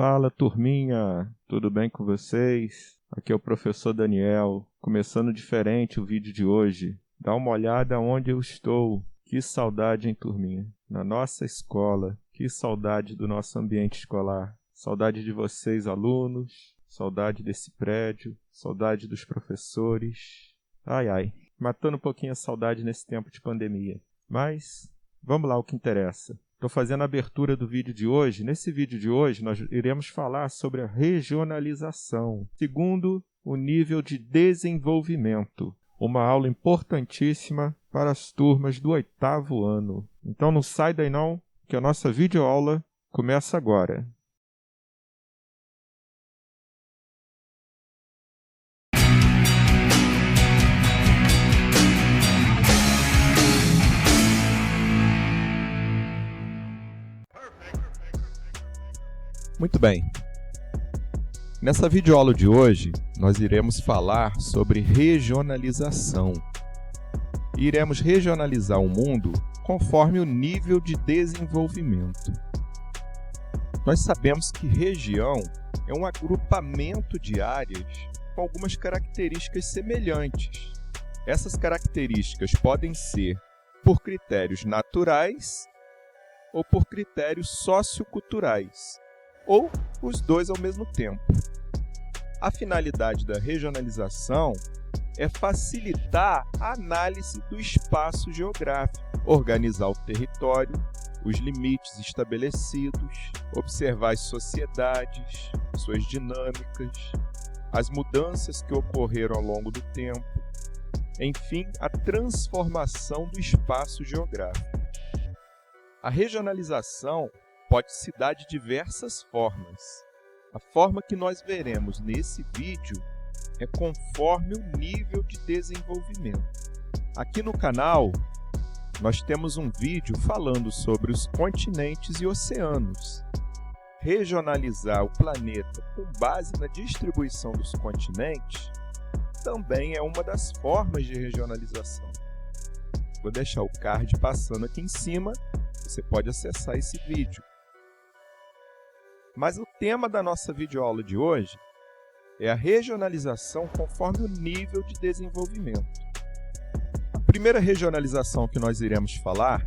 Fala, turminha! Tudo bem com vocês? Aqui é o professor Daniel, começando diferente o vídeo de hoje. Dá uma olhada onde eu estou. Que saudade, hein, turminha? Na nossa escola. Que saudade do nosso ambiente escolar. Saudade de vocês, alunos. Saudade desse prédio. Saudade dos professores. Ai, ai. Matando um pouquinho a saudade nesse tempo de pandemia. Mas, vamos lá, o que interessa. Estou fazendo a abertura do vídeo de hoje. Nesse vídeo de hoje, nós iremos falar sobre a regionalização, segundo o nível de desenvolvimento. Uma aula importantíssima para as turmas do 8º ano. Então não sai daí não, que a nossa videoaula começa agora. Muito bem. Nessa videoaula de hoje, nós iremos falar sobre regionalização. E iremos regionalizar o mundo conforme o nível de desenvolvimento. Nós sabemos que região é um agrupamento de áreas com algumas características semelhantes. Essas características podem ser por critérios naturais ou por critérios socioculturais, ou os dois ao mesmo tempo. A finalidade da regionalização é facilitar a análise do espaço geográfico, organizar o território, os limites estabelecidos, observar as sociedades, suas dinâmicas, as mudanças que ocorreram ao longo do tempo, enfim, a transformação do espaço geográfico. A regionalização pode se dar de diversas formas. A forma que nós veremos nesse vídeo é conforme o nível de desenvolvimento. Aqui no canal, nós temos um vídeo falando sobre os continentes e oceanos. Regionalizar o planeta com base na distribuição dos continentes também é uma das formas de regionalização. Vou deixar o card passando aqui em cima, você pode acessar esse vídeo. Mas o tema da nossa videoaula de hoje é a regionalização conforme o nível de desenvolvimento. A primeira regionalização que nós iremos falar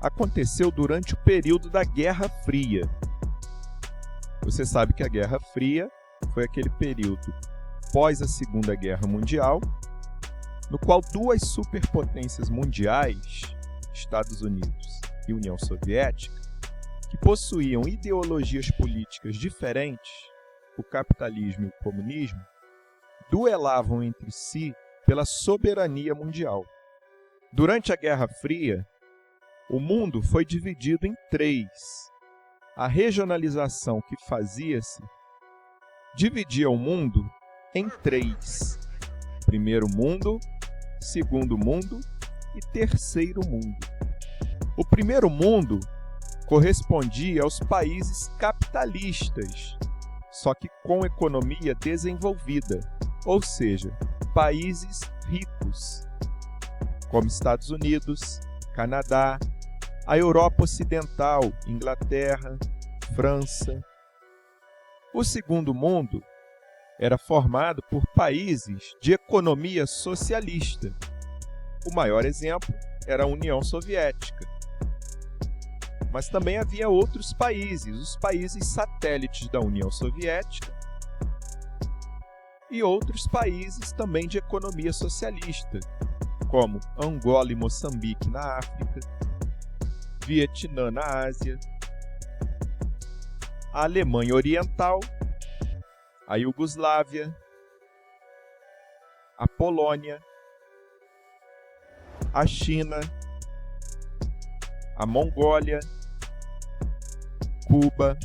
aconteceu durante o período da Guerra Fria. Você sabe que a Guerra Fria foi aquele período pós a Segunda Guerra Mundial, no qual duas superpotências mundiais, Estados Unidos e União Soviética, que possuíam ideologias políticas diferentes, o capitalismo e o comunismo, duelavam entre si pela soberania mundial. Durante a Guerra Fria, o mundo foi dividido em três. A regionalização que fazia-se dividia o mundo em três: primeiro mundo, segundo mundo e terceiro mundo. O primeiro mundo correspondia aos países capitalistas, só que com economia desenvolvida, ou seja, países ricos, como Estados Unidos, Canadá, a Europa Ocidental, Inglaterra, França. O segundo mundo era formado por países de economia socialista. O maior exemplo era a União Soviética. Mas também havia outros países, os países satélites da União Soviética e outros países também de economia socialista, como Angola e Moçambique na África, Vietnã na Ásia, a Alemanha Oriental, a Iugoslávia, a Polônia, a China, a Mongólia, Cuba,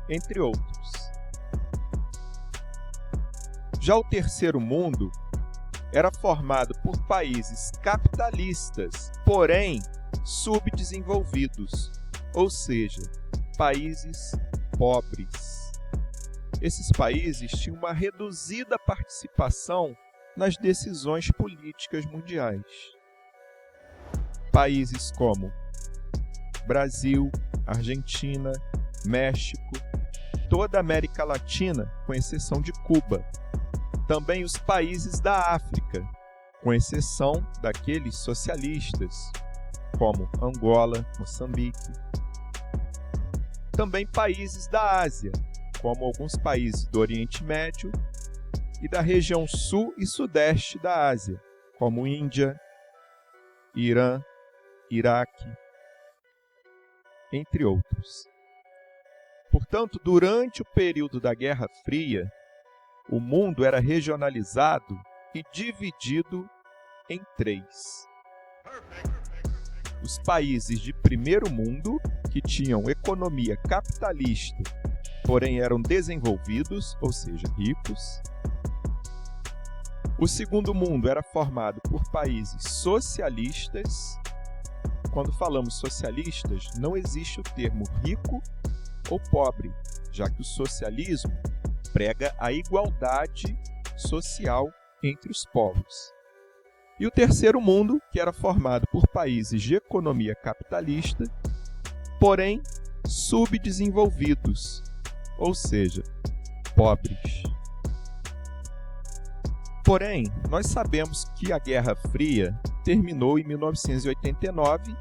entre outros. Já o terceiro mundo era formado por países capitalistas, porém subdesenvolvidos, ou seja, países pobres. Esses países tinham uma reduzida participação nas decisões políticas mundiais. Países como Brasil, Argentina, México, toda a América Latina, com exceção de Cuba. Também os países da África, com exceção daqueles socialistas, como Angola, Moçambique. Também países da Ásia, como alguns países do Oriente Médio e da região sul e sudeste da Ásia, como Índia, Irã, Iraque, entre outros. Portanto, durante o período da Guerra Fria, o mundo era regionalizado e dividido em três. Os países de primeiro mundo, que tinham economia capitalista, porém eram desenvolvidos, ou seja, ricos. O segundo mundo era formado por países socialistas. Quando falamos socialistas, não existe o termo rico ou pobre, já que o socialismo prega a igualdade social entre os povos. E o terceiro mundo, que era formado por países de economia capitalista, porém subdesenvolvidos, ou seja, pobres. Porém, nós sabemos que a Guerra Fria terminou em 1989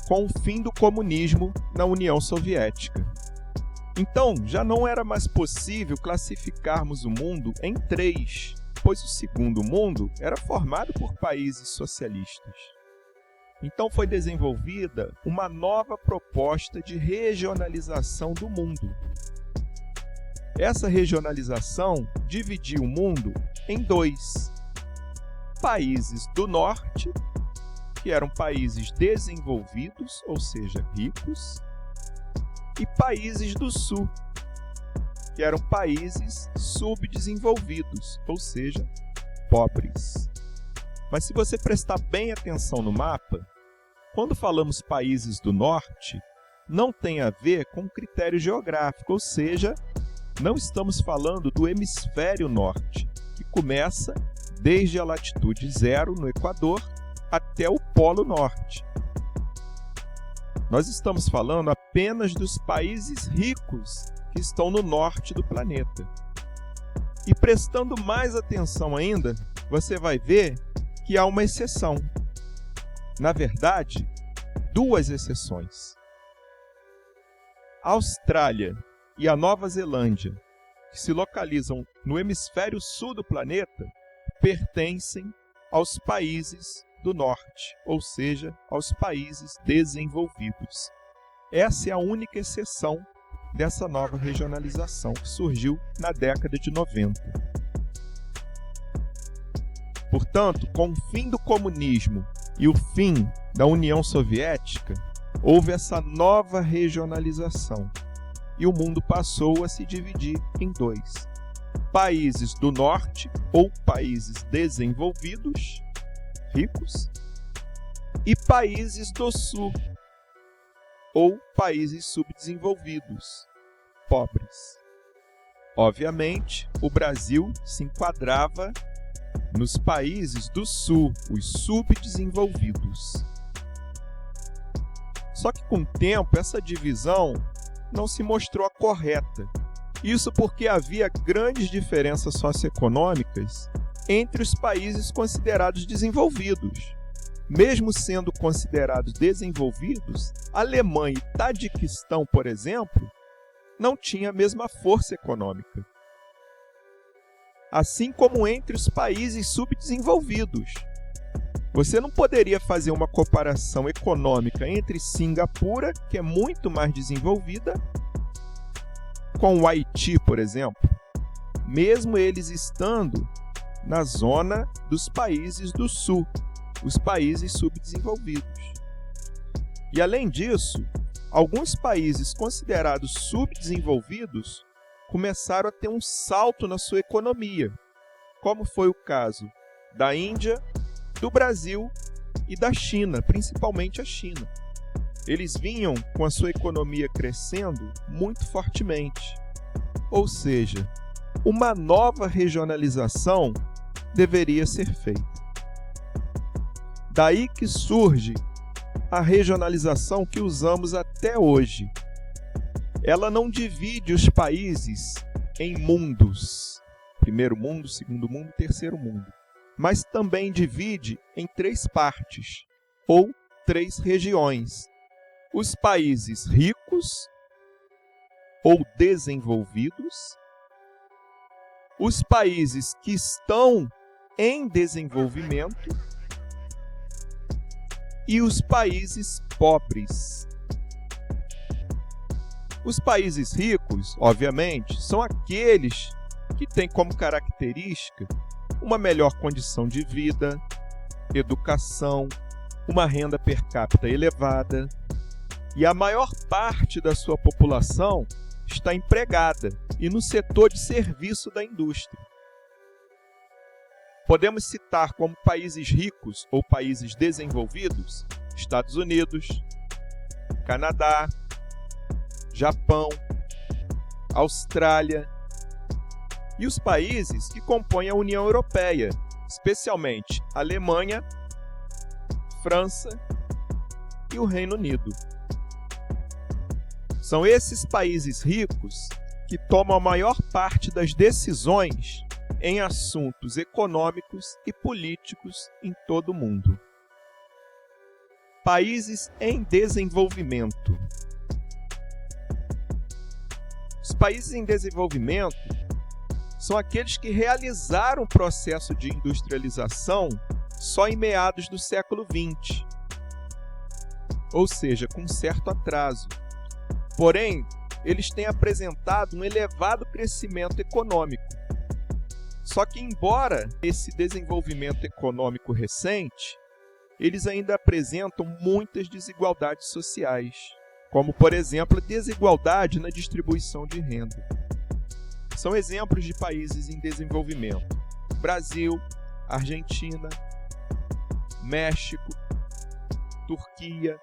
com o fim do comunismo na União Soviética. Então, já não era mais possível classificarmos o mundo em três, pois o segundo mundo era formado por países socialistas. Então foi desenvolvida uma nova proposta de regionalização do mundo. Essa regionalização dividiu o mundo em dois: países do norte, que eram países desenvolvidos, ou seja, ricos, e países do sul, que eram países subdesenvolvidos, ou seja, pobres. Mas se você prestar bem atenção no mapa, quando falamos países do norte, não tem a ver com critério geográfico, ou seja, não estamos falando do hemisfério norte, que começa desde a latitude 0 no Equador até o Polo Norte. Nós estamos falando apenas dos países ricos que estão no norte do planeta. E prestando mais atenção ainda, você vai ver que há uma exceção. Na verdade, duas exceções. A Austrália e a Nova Zelândia, que se localizam no hemisfério sul do planeta, pertencem aos países do norte, ou seja, aos países desenvolvidos. Essa é a única exceção dessa nova regionalização que surgiu na década de 90. Portanto, com o fim do comunismo e o fim da União Soviética, houve essa nova regionalização e o mundo passou a se dividir em dois: países do norte, ou países desenvolvidos, ricos, e países do sul, ou países subdesenvolvidos, pobres. Obviamente, o Brasil se enquadrava nos países do sul, os subdesenvolvidos. Só que com o tempo, essa divisão não se mostrou a correta. Isso porque havia grandes diferenças socioeconômicas entre os países considerados desenvolvidos. Mesmo sendo considerados desenvolvidos, Alemanha e Tajiquistão, por exemplo, não tinham a mesma força econômica. Assim como entre os países subdesenvolvidos. Você não poderia fazer uma comparação econômica entre Singapura, que é muito mais desenvolvida, com o Haiti, por exemplo, mesmo eles estando na zona dos países do sul, os países subdesenvolvidos. E além disso, alguns países considerados subdesenvolvidos começaram a ter um salto na sua economia, como foi o caso da Índia, do Brasil e da China, principalmente a China. Eles vinham com a sua economia crescendo muito fortemente. Ou seja, uma nova regionalização deveria ser feita. Daí que surge a regionalização que usamos até hoje. ela não divide os países em mundos, primeiro mundo, segundo mundo, terceiro mundo, mas também divide em 3 partes, ou 3 regiões. Os países ricos ou desenvolvidos, os países que estão em desenvolvimento e os países pobres. Os países ricos, obviamente, são aqueles que têm como característica uma melhor condição de vida, educação, uma renda per capita elevada, e a maior parte da sua população está empregada e no setor de serviço da indústria. Podemos citar como países ricos ou países desenvolvidos Estados Unidos, Canadá, Japão, Austrália e os países que compõem a União Europeia, especialmente Alemanha, França e o Reino Unido. São esses países ricos que tomam a maior parte das decisões em assuntos econômicos e políticos em todo o mundo. Países em desenvolvimento. Os países em desenvolvimento são aqueles que realizaram o processo de industrialização só em meados do século XX, ou seja, com certo atraso. Porém, eles têm apresentado um elevado crescimento econômico. Só que, embora esse desenvolvimento econômico recente, eles ainda apresentam muitas desigualdades sociais, como, por exemplo, a desigualdade na distribuição de renda. São exemplos de países em desenvolvimento: Brasil, Argentina, México, Turquia,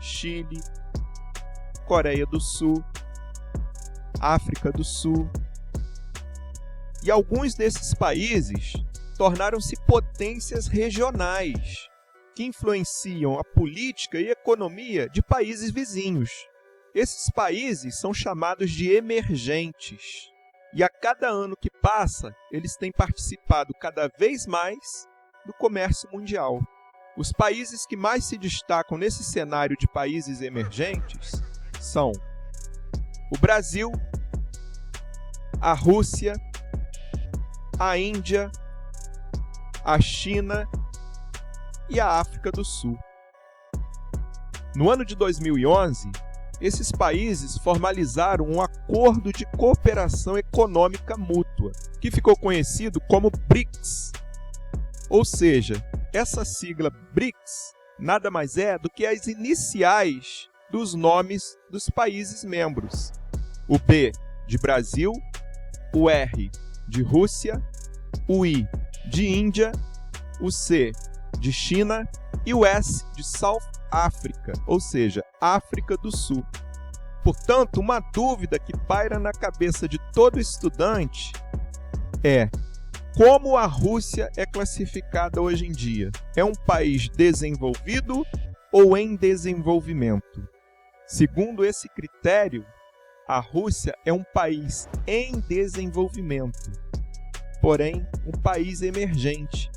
Chile, Coreia do Sul, África do Sul. E alguns desses países tornaram-se potências regionais, que influenciam a política e economia de países vizinhos. Esses países são chamados de emergentes, e a cada ano que passa, eles têm participado cada vez mais do comércio mundial. Os países que mais se destacam nesse cenário de países emergentes são o Brasil, a Rússia, a Índia, a China e a África do Sul. No ano de 2011, esses países formalizaram um acordo de cooperação econômica mútua, que ficou conhecido como BRICS. Ou seja, essa sigla BRICS nada mais é do que as iniciais dos nomes dos países membros. O B de Brasil, o R de Rússia, o I de Índia, o C de China e o S de South África, ou seja, África do Sul. Portanto, uma dúvida que paira na cabeça de todo estudante é: como a Rússia é classificada hoje em dia? É um país desenvolvido ou em desenvolvimento? Segundo esse critério, a Rússia é um país em desenvolvimento, porém um país emergente,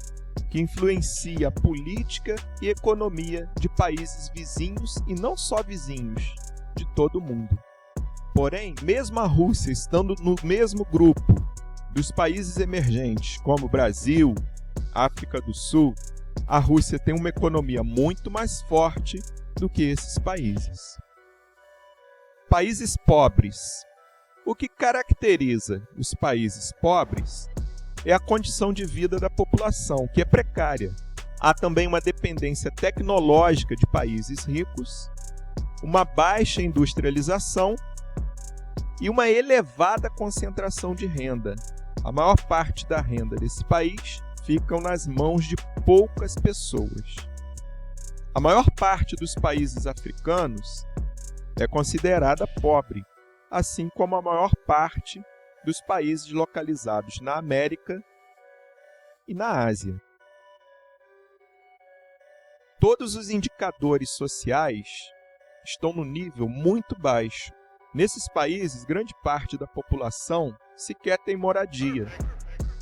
que influencia a política e economia de países vizinhos e não só vizinhos, de todo o mundo. Porém, mesmo a Rússia estando no mesmo grupo dos países emergentes, como Brasil, África do Sul, a Rússia tem uma economia muito mais forte do que esses países. Países pobres. O que caracteriza os países pobres é a condição de vida da população, que é precária. Há também uma dependência tecnológica de países ricos, uma baixa industrialização e uma elevada concentração de renda. A maior parte da renda desse país fica nas mãos de poucas pessoas. A maior parte dos países africanos é considerada pobre, assim como a maior parte dos países localizados na América e na Ásia. Todos os indicadores sociais estão no nível muito baixo, Nesses países, grande parte da população sequer tem moradia,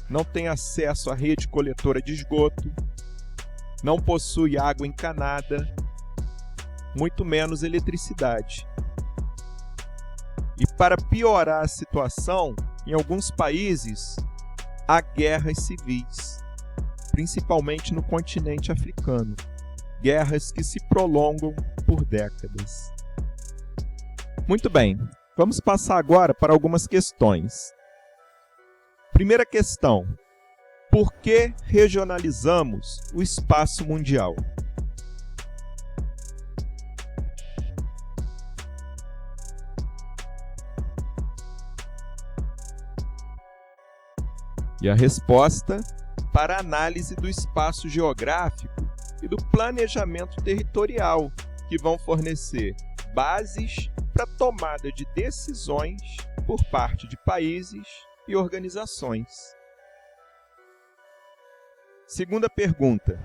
não tem acesso à rede coletora de esgoto, não possui água encanada, muito menos eletricidade. E para piorar a situação, em alguns países há guerras civis, principalmente no continente africano, guerras que se prolongam por décadas. Muito bem, vamos passar agora para algumas questões. Primeira questão: por que regionalizamos o espaço mundial? E a resposta: para análise do espaço geográfico e do planejamento territorial, que vão fornecer bases para tomada de decisões por parte de países e organizações. Segunda pergunta: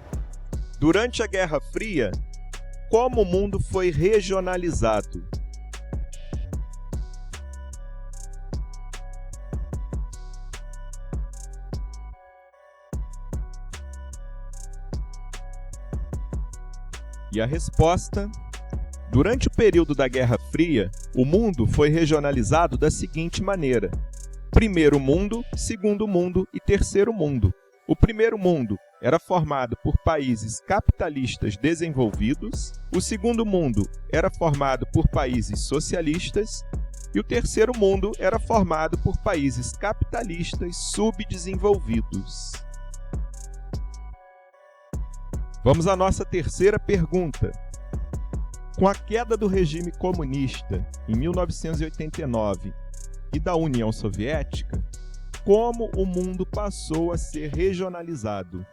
durante a Guerra Fria, como o mundo foi regionalizado? E a resposta: durante o período da Guerra Fria, o mundo foi regionalizado da seguinte maneira: primeiro mundo, segundo mundo e terceiro mundo. O primeiro mundo era formado por países capitalistas desenvolvidos, o segundo mundo era formado por países socialistas e o terceiro mundo era formado por países capitalistas subdesenvolvidos. Vamos à nossa terceira pergunta. Com a queda do regime comunista em 1989 e da União Soviética, como o mundo passou a ser regionalizado?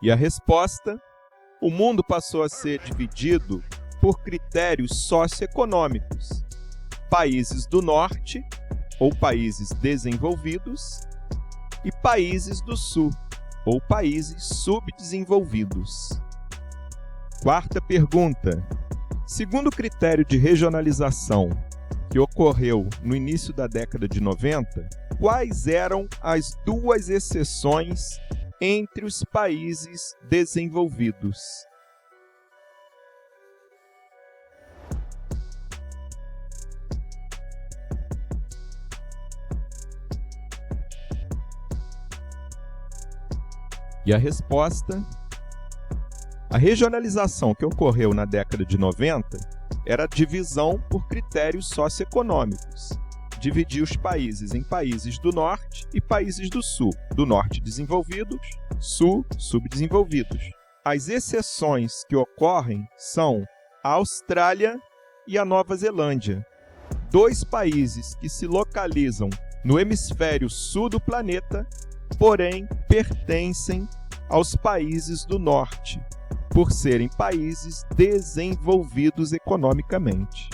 E a resposta: o mundo passou a ser dividido por critérios socioeconômicos. Países do norte, ou países desenvolvidos, e países do sul, ou países subdesenvolvidos. Quarta pergunta: segundo o critério de regionalização que ocorreu no início da década de 90, quais eram as duas exceções entre os países desenvolvidos? E a resposta: a regionalização que ocorreu na década de 90 era a divisão por critérios socioeconômicos. Dividir os países em países do norte e países do sul. Do norte desenvolvidos, sul subdesenvolvidos. As exceções que ocorrem são a Austrália e a Nova Zelândia, dois países que se localizam no hemisfério sul do planeta, porém pertencem aos países do norte, por serem países desenvolvidos economicamente.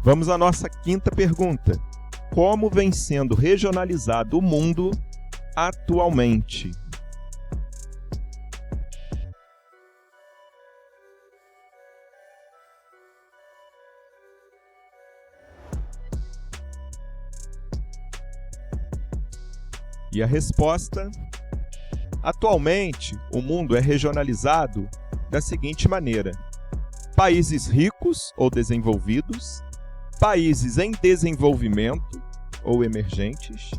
Vamos à nossa quinta pergunta. Como vem sendo regionalizado o mundo atualmente? E a resposta: atualmente, o mundo é regionalizado da seguinte maneira: países ricos ou desenvolvidos, países em desenvolvimento ou emergentes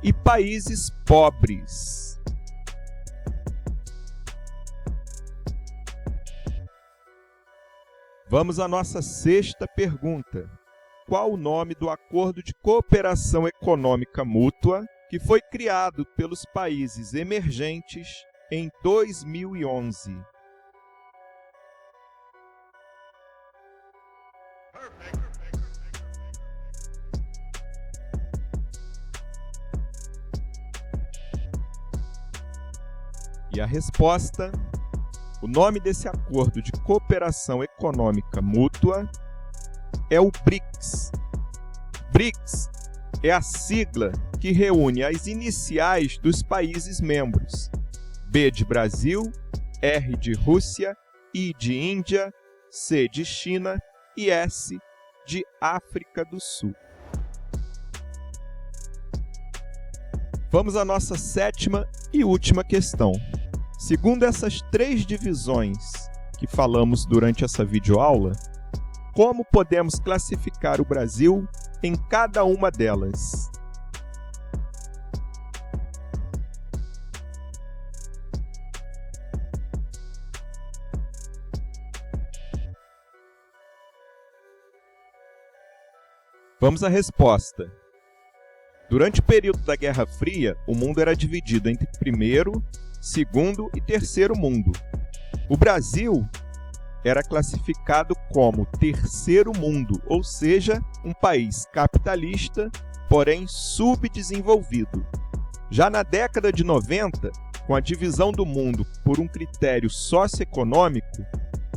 e países pobres. Vamos à nossa sexta pergunta. Qual o nome do Acordo de Cooperação Econômica Mútua que foi criado pelos países emergentes em 2011? E a resposta: o nome desse acordo de cooperação econômica mútua é o BRICS. BRICS é a sigla que reúne as iniciais dos países membros: B de Brasil, R de Rússia, I de Índia, C de China e S de África do Sul. Vamos à nossa sétima e última questão. Segundo essas três divisões que falamos durante essa videoaula, como podemos classificar o Brasil em cada uma delas? Vamos à resposta. Durante o período da Guerra Fria, o mundo era dividido entre primeiro, segundo e terceiro mundo. O Brasil era classificado como terceiro mundo, ou seja, um país capitalista, porém subdesenvolvido. Já na década de 90, com a divisão do mundo por um critério socioeconômico,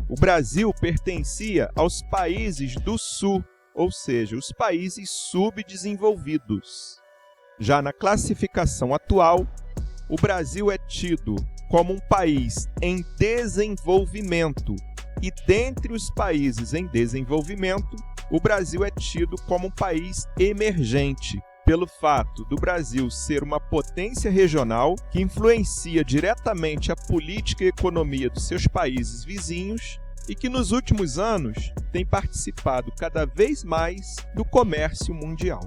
o Brasil pertencia aos países do Sul, ou seja, os países subdesenvolvidos. Já na classificação atual, o Brasil é tido como um país em desenvolvimento, e dentre os países em desenvolvimento, o Brasil é tido como um país emergente, pelo fato do Brasil ser uma potência regional que influencia diretamente a política e economia dos seus países vizinhos e que nos últimos anos tem participado cada vez mais do comércio mundial.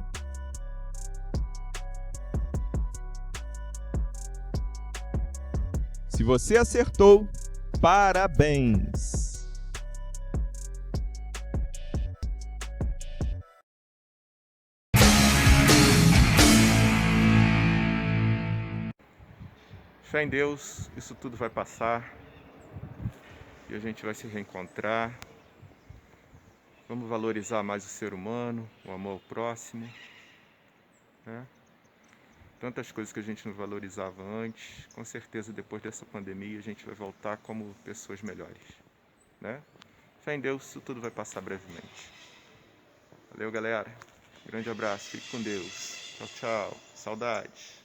Se você acertou, parabéns! Fé em Deus, isso tudo vai passar e a gente vai se reencontrar. Vamos valorizar mais o ser humano, o amor ao próximo, né? Tantas coisas que a gente não valorizava antes, com certeza depois dessa pandemia a gente vai voltar como pessoas melhores, né? Fé em Deus, isso tudo vai passar brevemente. Valeu, galera. Grande abraço, fique com Deus. Tchau, tchau. Saudades.